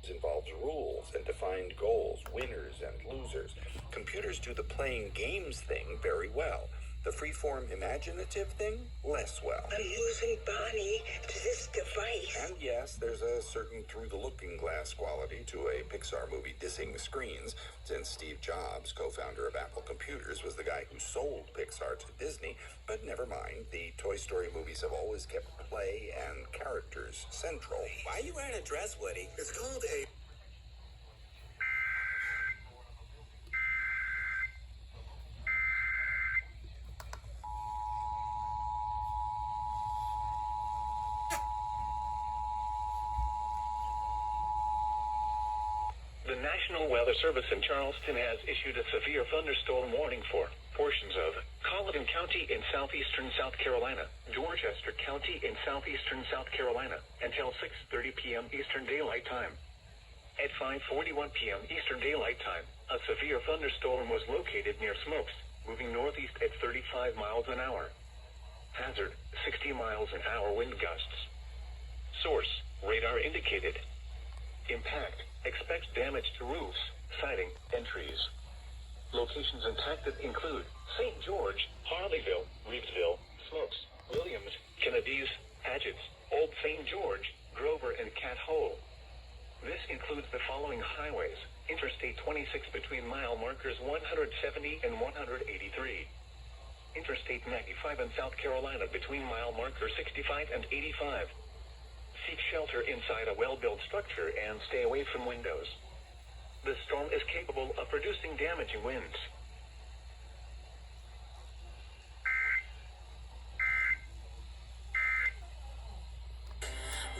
Cards involves rules and defined goals, winners and losers. Computers do the playing games thing very well. The freeform imaginative thing, less well. I'm losing Bonnie to this device. And yes, there's a certain through-the-looking-glass quality to a Pixar movie dissing screens, since Steve Jobs, co-founder of Apple Computers, was the guy who sold Pixar to Disney. But never mind, the Toy Story movies have always kept play and characters central. Why are you wearing a dress, Woody? It's called a... The National Weather Service in Charleston has issued a severe thunderstorm warning for portions of Colleton County in southeastern South Carolina, Dorchester County in southeastern South Carolina, until 6:30 p.m. Eastern Daylight Time. At 5:41 p.m. Eastern Daylight Time, a severe thunderstorm was located near Smokes, moving northeast at 35 miles an hour. Hazard, 60 miles an hour wind gusts. Source, radar indicated. Impact, expect damage to roofs, siding, and trees. Locations impacted include St. George, Harleyville, Reevesville, Smokes, Williams, Kennedy's, Hatchets, Old St. George, Grover, and Cat Hole. This includes the following highways: Interstate 26 between mile markers 170 and 183. Interstate 95 in South Carolina between mile markers 65 and 85. Seek shelter inside a well-built structure and stay away from windows. The storm is capable of producing damaging winds.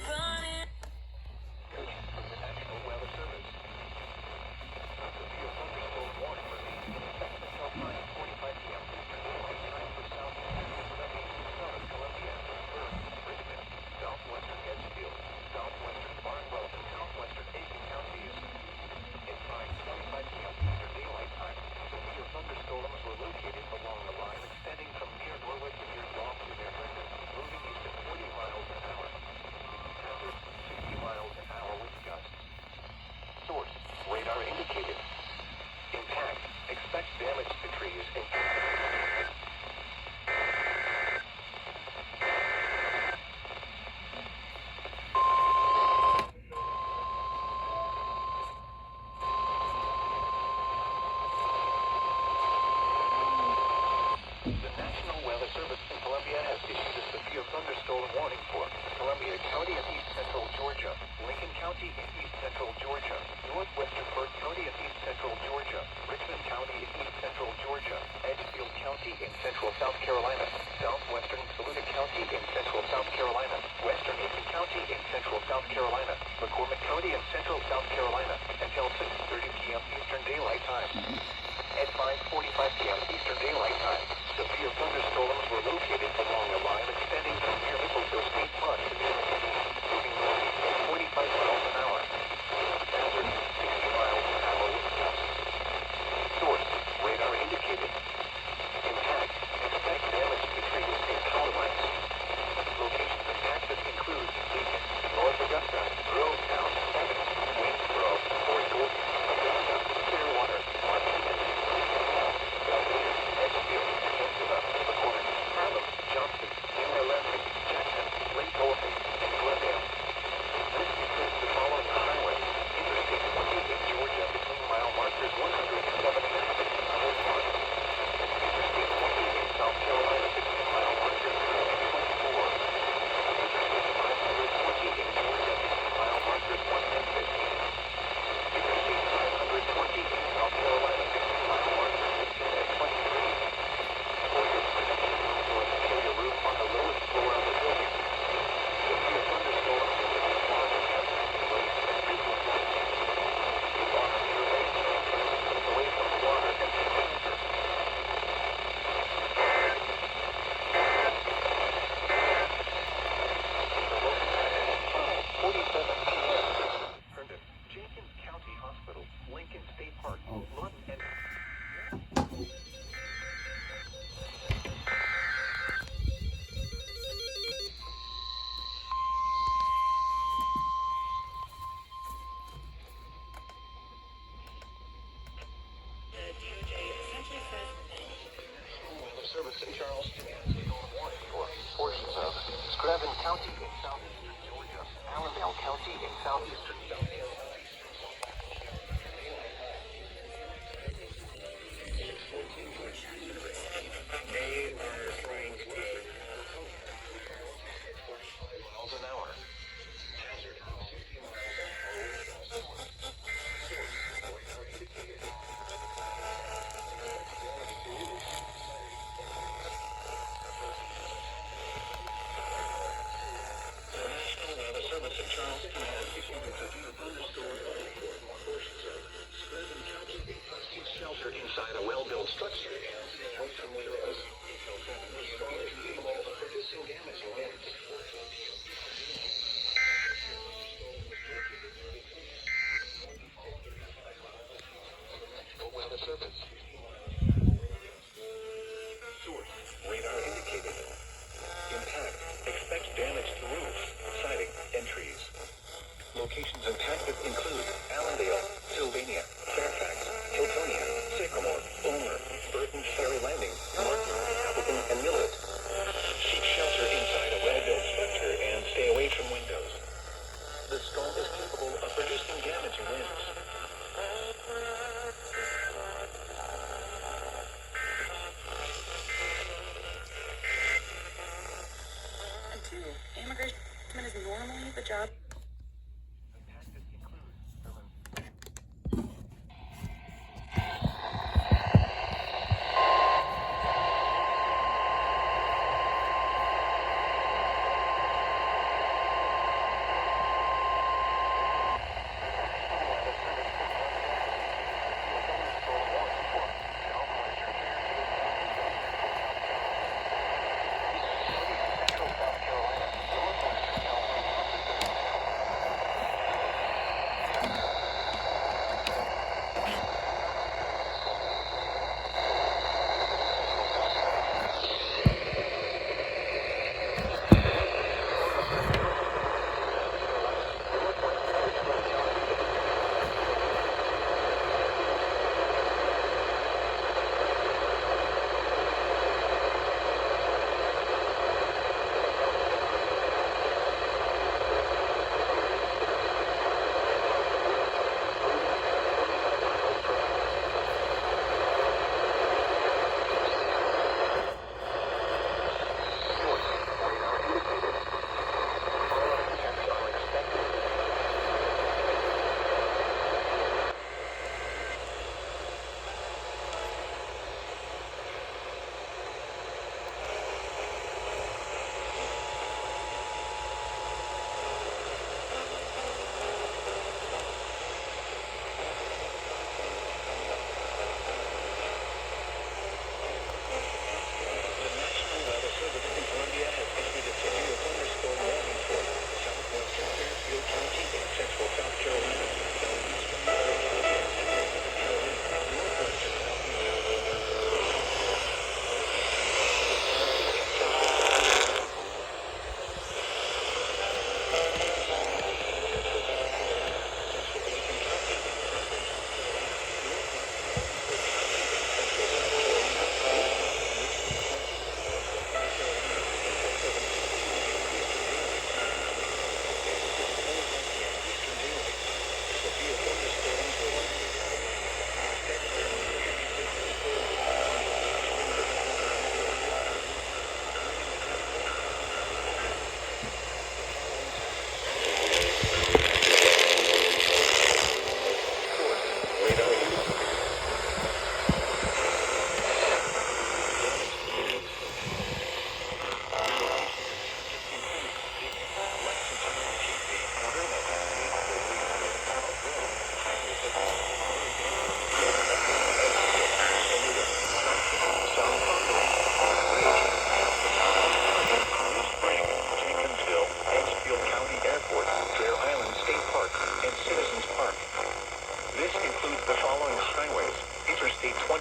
From the National Weather Service. A severe thunderstorm warning remains in effect until 5:45 p.m. Eastern Daylight Time for southeastern Pennsylvania, southern Columbia, Richmond, southwestern Edgefield, southwestern Barnwell, and southwestern Aiken counties. At 5:25 p.m. Eastern Daylight Time, severe thunderstorms were located along the line extending from near Norwich to near Dog to near Herndon, moving east at 40 miles an hour. Hazard, 60 miles an hour wind gusts. Source, radar indicated. Impact, expect damage to trees and... The National Weather Service in Columbia has issued a severe thunderstorm warning for Columbia County in east central Georgia, Lincoln County in east central Georgia, northwestern Burke County in east central Georgia, Richmond County in east central Georgia, Edgefield County in central South Carolina, southwestern Saluda County in central South Carolina, western Aiken County in central South Carolina, McCormick County in central South Carolina, until 6:30 p.m. Eastern Daylight Time. At 5:45 p.m. Eastern Daylight Time, severe thunderstorms were located along a line extending from near Mississippi State Park to near McKinney, moving northeast at 45 miles an hour. Hazard, 60 miles an hour wind gusts. Source, radar indicated. Impact, expect damage to trees and power lines. Locations impacted include Lincoln, North Augusta, Grovetown, Evans, Waynesboro, Fort Gordon, Augusta, Clearwater, Martin, service in Charleston has a warning for portions of Screven County in southeastern Georgia, Allendale County in southeastern South Carolina. They are trying to take miles an hour. Hazard 60 miles an hour. The National Weather Service in Charleston has issued a severe thunderstorm warning for portions of Screven County. It's sheltered inside a well-built structure and out from windows. Producing damaging winds. Weather Service. Source. Radar indicated. Impact. Expect damage to roofs, siding, and trees. Locations impacted include Allendale, Sylvania, Fairfax, Hiltonia, Sycamore, Ulmer, Burton Ferry Landing, Martin, Appleton, and Millet. Seek shelter inside a well-built structure and stay away from windows. The storm is capable of producing damaging winds. And two, immigration is normally the job.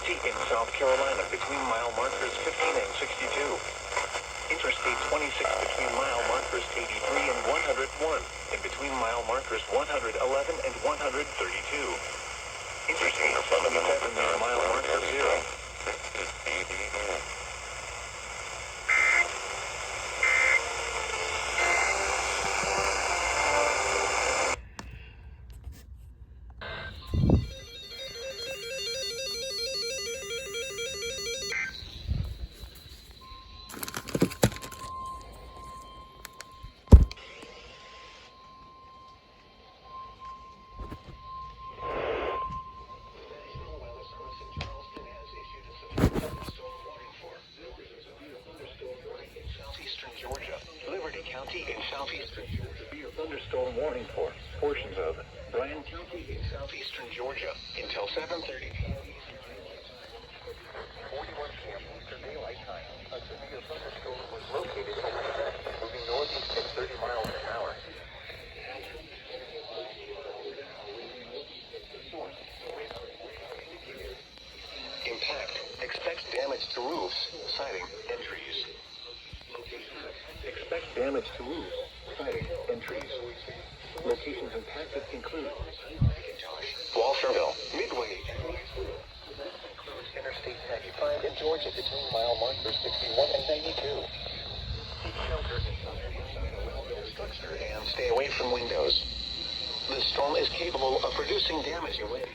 in South Carolina between mile markers 15 and 62. Interstate 26 between mile markers 83 and 101, and between mile markers 111 and 132. Interstate 77 near mile marker 0. thunderstorm warning for portions of Bryan County in southeastern Georgia until 7:30 p.m. 41 p.m. Eastern Daylight Time. A severe thunderstorm was located overhead, moving northeast at 30 miles an hour. Impact. Expect damage to roofs, siding, and trees. Expect damage to roofs, siding, and trees. Locations impacted include Walterville, Midway, Interstate 95 in Georgia between mile markers 61 and 92. Keep shelter structure and stay away from windows. The storm is capable of producing damaging winds.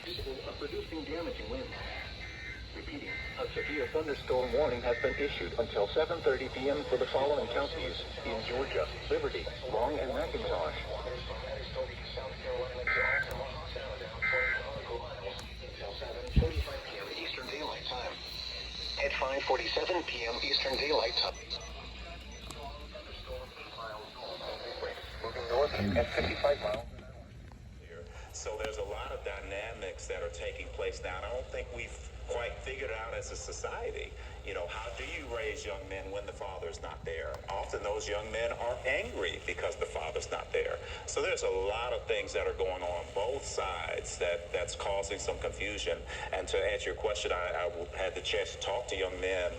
Repeating, a severe thunderstorm warning has been issued until 7:30 p.m. for the following counties in Georgia: Liberty, Long, and McIntosh. Eastern Daylight Time. At 5:47 p.m. Eastern Daylight Time. Moving north at 55 miles. So there's a lot of dynamics that are taking place now, and I don't think we've quite figured out as a society, how do you raise young men when the father's not there? Often those young men are angry because the father's not there. So there's a lot of things that are going on both sides that's causing some confusion. And to answer your question, I had the chance to talk to young men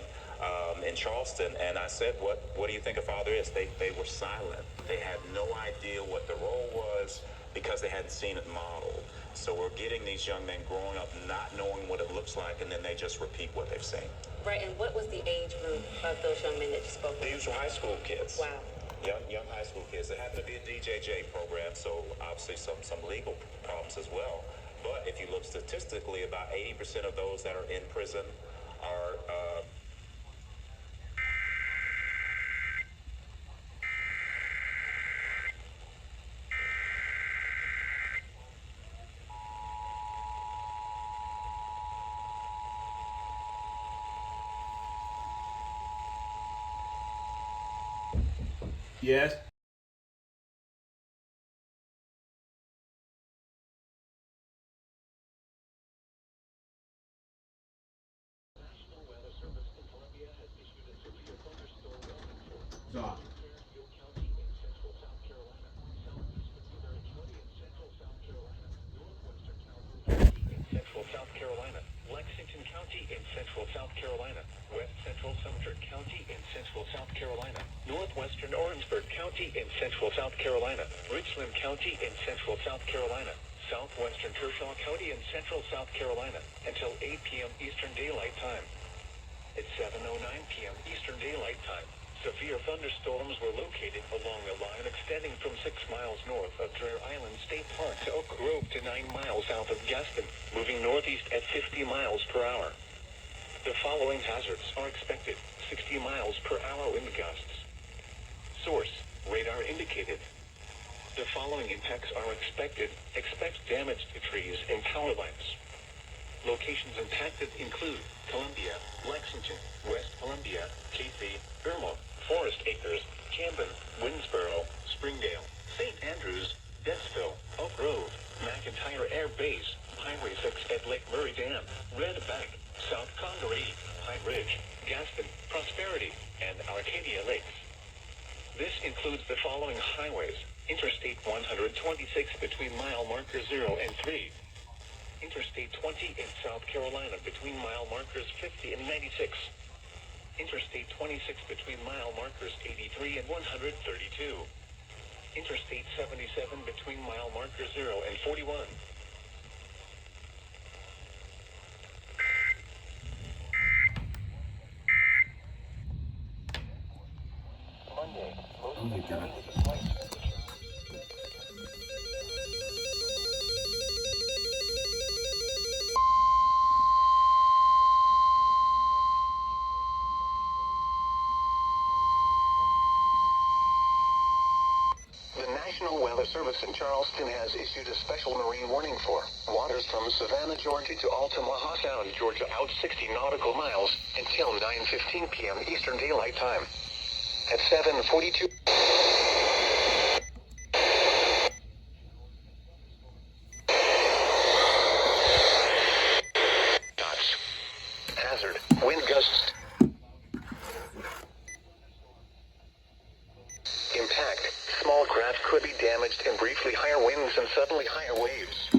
in Charleston, and I said, what do you think a father is? They were silent. They had no idea what the role was because they hadn't seen it modeled. So we're getting these young men growing up not knowing what it looks like, and then they just repeat what they've seen. Right, and what was the age group of those young men that you spoke with? These were high school kids. Wow. Young high school kids. It happened to be a DJJ program, so obviously some legal problems as well. But if you look statistically, about 80% of those that are in prison are Yes. So. Central South Carolina, Lexington County in central South Carolina, West Central Sumter County in central South Carolina, Northwestern Orangeburg County in central South Carolina, Richland County in central South Carolina, Southwestern Kershaw County in central South Carolina until 8 p.m. Eastern Daylight Time. At 7:09 p.m. Eastern Daylight Time, severe thunderstorms were located along a line extending from 6 miles north of Dreher Island State Park to Oak Grove to 9 miles south of Gaston, moving northeast at 50 miles per hour. The following hazards are expected: 60 miles per hour wind gusts. Source: radar indicated. The following impacts are expected. Expect damage to trees and power lines. Locations impacted include Columbia, Lexington, West Columbia, Casey, Irma, Forest Acres, Camden, Winsboro, Springdale, St. Andrews, Dennisville, Oak Grove, McIntyre Air Base, Highway 6 at Lake Murray Dam, Red Bank, South Congaree, Pine Ridge, Gaston, Prosperity, and Arcadia Lakes. This includes the following highways: Interstate 126 between mile markers 0 and 3. Interstate 20 in South Carolina between mile markers 50 and 96. Interstate 26 between mile markers 83 and 132. Interstate 77 between mile markers 0 and 41. Monday, most counties with a slight The National Weather Service in Charleston has issued a special marine warning for waters from Savannah, Georgia to Altamaha Sound, Georgia out 60 nautical miles until 9:15 p.m. Eastern Daylight Time. At 7:42 briefly higher winds and suddenly higher waves.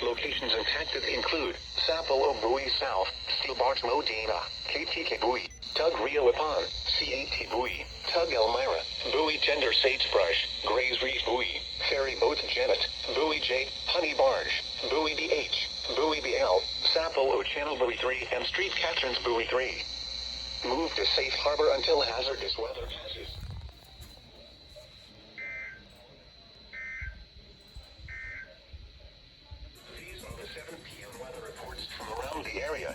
Locations impacted include Sapelo Buoy South, Steel Barge Modena, KTK Buoy, Tug Rio Upon, CAT Buoy, Tug Elmira, Buoy Tender Sagebrush, Grays Reef Buoy, Ferry Boat Janet, Buoy J, Honey Barge, Buoy BH, Buoy BL, Sapelo Channel Buoy 3 and Street Catherine's Buoy 3. Move to safe harbor until hazardous weather passes. These are the 7 p.m. weather reports from around the area.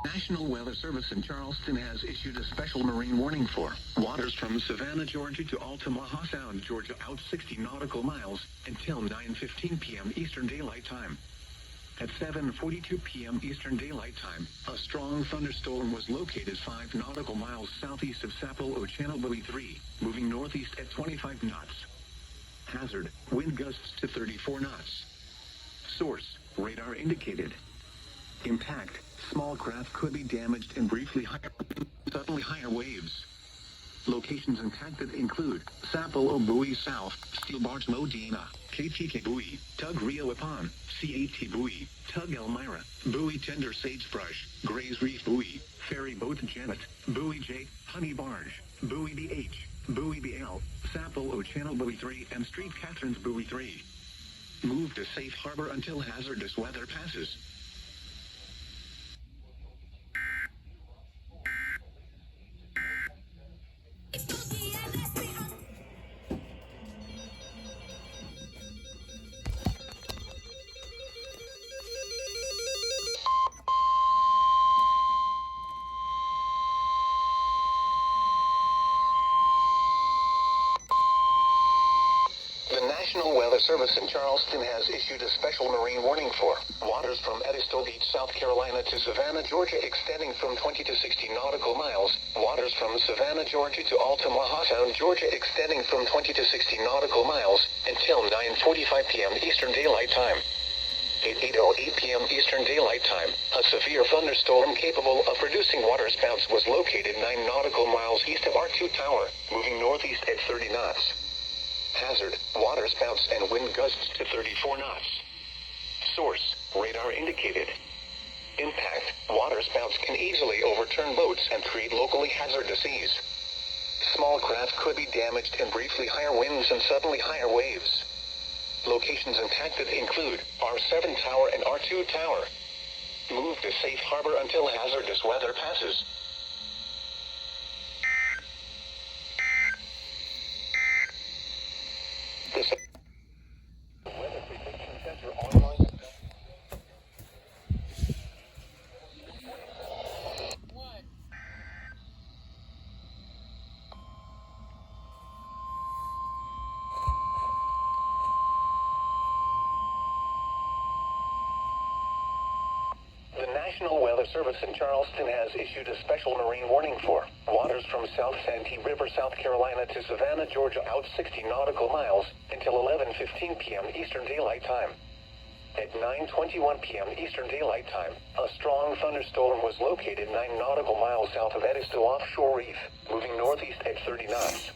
National Weather Service in Charleston has issued a special marine warning for waters from Savannah, Georgia to Altamaha Sound, Georgia out 60 nautical miles until 9:15 p.m. Eastern Daylight Time. At 7:42 p.m. Eastern Daylight Time, a strong thunderstorm was located 5 nautical miles southeast of Sapelo Channel Buoy 3, moving northeast at 25 knots. Hazard, wind gusts to 34 knots. Source, radar indicated. Impact, small craft could be damaged and briefly suddenly higher waves. Locations impacted include Sapelo Buoy South, Steel Barge Modena, KTK Buoy, Tug Rio Upon, CAT Buoy, Tug Elmira, Buoy Tender Sagebrush, Grays Reef Buoy, Ferry Boat Janet, Buoy J, Honey Barge, Buoy BH, Buoy BL, Sapelo Channel Buoy 3 and Street Catherine's Buoy 3. Move to safe harbor until hazardous weather passes. The National Weather Service in Charleston has issued a special marine warning for waters from Edisto Beach, South Carolina to Savannah, Georgia extending from 20 to 60 nautical miles, waters from Savannah, Georgia to Altamaha Sound, Georgia extending from 20 to 60 nautical miles until 9:45 p.m. Eastern Daylight Time. At 8:08 p.m. Eastern Daylight Time, a severe thunderstorm capable of producing waterspouts was located 9 nautical miles east of R2 Tower, moving northeast at 30 knots. Hazard, waterspouts and wind gusts to 34 knots. Source, radar indicated. Impact, waterspouts can easily overturn boats and create locally hazardous seas. Small craft could be damaged and briefly higher winds and suddenly higher waves. Locations impacted include R7 Tower and R2 Tower. Move to safe harbor until hazardous weather passes. This Weather Prediction Center online. The National Weather Service in Charleston has issued a special marine warning for waters from South Santee River, South Carolina to Savannah, Georgia out 60 nautical miles until 11:15 p.m. Eastern Daylight Time. At 9:21 p.m. Eastern Daylight Time, a strong thunderstorm was located 9 nautical miles south of Edisto Offshore Reef, moving northeast at 30 knots.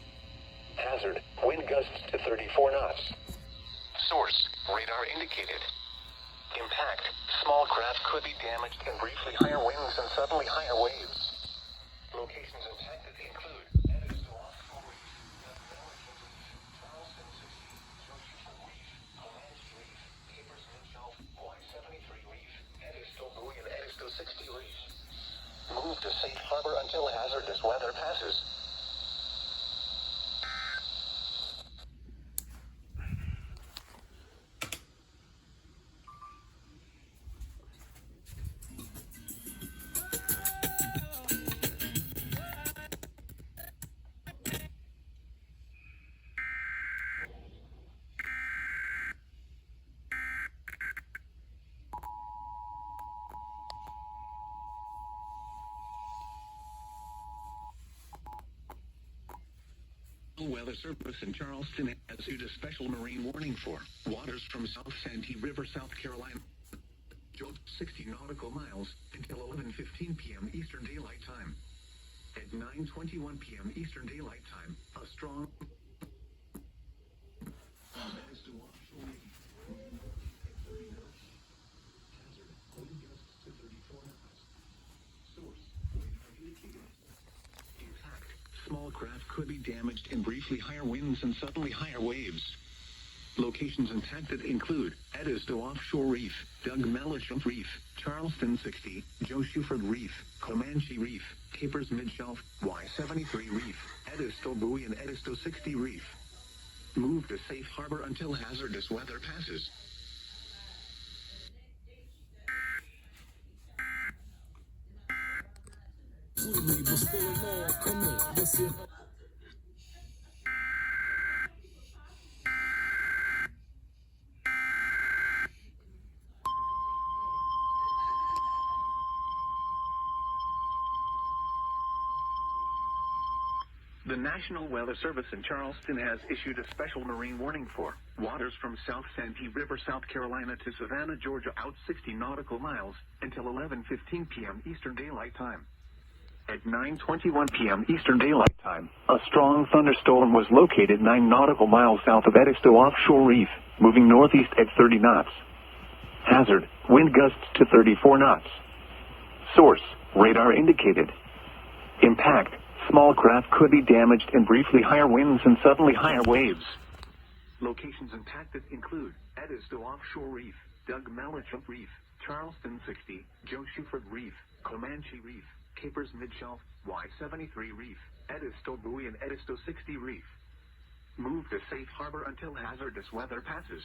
Hazard, wind gusts to 34 knots. Source, radar indicated. Impact, small craft could be damaged and briefly higher winds and suddenly higher waves. Locations impacted include Edisto Offshore Reef, Charleston 60, Georgia Reef, Comanche Reef, Capersman Shelf, Y73 Reef, Edisto Buoy and Edisto 60 Reef. Move to safe harbor until hazardous weather passes. National Weather Service in Charleston has issued a special marine warning for waters from South Santee River, South Carolina, 60 nautical miles until 11:15 p.m. Eastern Daylight Time. At 9:21 p.m. Eastern Daylight Time, a strong small craft could be damaged and briefly higher winds and suddenly higher waves. Locations impacted include Edisto Offshore Reef, Doug Melisham Reef, Charleston 60, Joe Shuford Reef, Comanche Reef, Capers Midshelf, Y73 Reef, Edisto Buoy and Edisto 60 Reef. Move to safe harbor until hazardous weather passes. The National Weather Service in Charleston has issued a special marine warning for waters from South Santee River, South Carolina to Savannah, Georgia, out 60 nautical miles until 11:15 p.m. Eastern Daylight Time. At 9:21 p.m. Eastern Daylight Time, a strong thunderstorm was located 9 nautical miles south of Edisto Offshore Reef, moving northeast at 30 knots. Hazard, wind gusts to 34 knots. Source, radar indicated. Impact, small craft could be damaged and briefly higher winds and suddenly higher waves. Locations impacted include Edisto Offshore Reef, Doug Melisham Reef, Charleston 60, Joe Shuford Reef, Comanche Reef, Capers Midshelf, Y73 Reef, Edisto Buoy and Edisto 60 Reef. Move to safe harbor until hazardous weather passes.